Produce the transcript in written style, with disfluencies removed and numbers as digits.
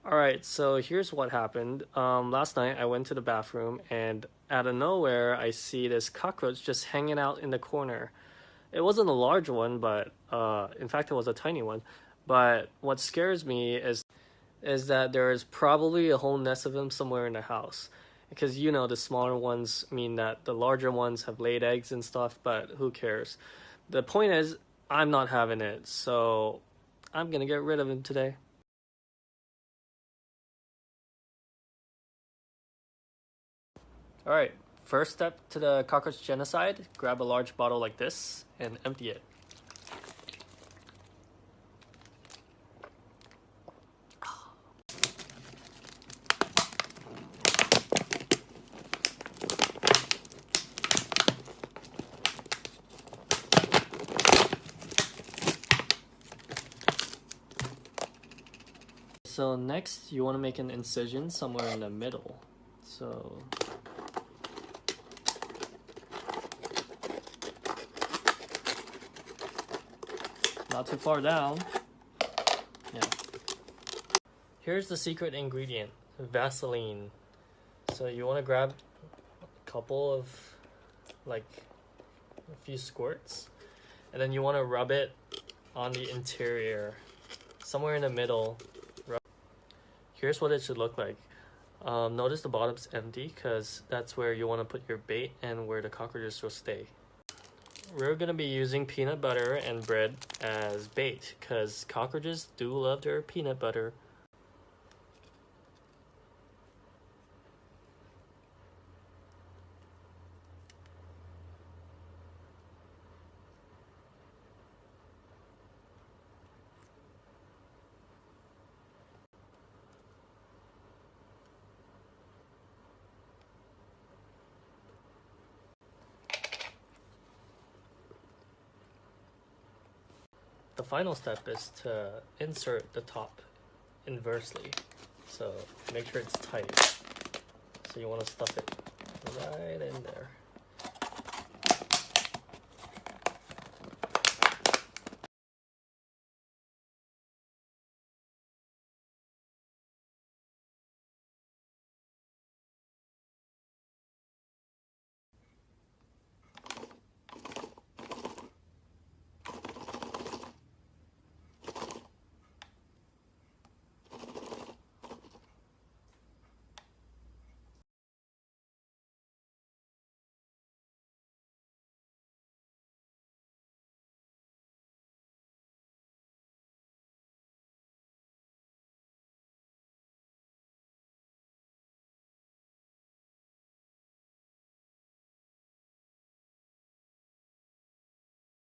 Alright, so here's what happened. Last night I went to the bathroom and out of nowhere I see this cockroach just hanging out in the corner. It wasn't a large one, but in fact it was a tiny one. But what scares me is that there is probably a whole nest of them somewhere in the house. Because the smaller ones mean that the larger ones have laid eggs and stuff, but who cares? The point is, I'm not having it, so I'm gonna get rid of him today. Alright, first step to the cockroach genocide, grab a large bottle like this and empty it. So next, you want to make an incision somewhere in the middle. So not too far down. Yeah. Here's the secret ingredient, Vaseline. So you want to grab a couple of, like, a few squirts, and then you want to rub it on the interior, somewhere in the middle. Here's what it should look like. Notice the bottom's empty because that's where you want to put your bait and where the cockroaches will stay. We're going to be using peanut butter and bread as bait because cockroaches do love their peanut butter. The final step is to insert the top inversely. So make sure it's tight. So you want to stuff it right in there.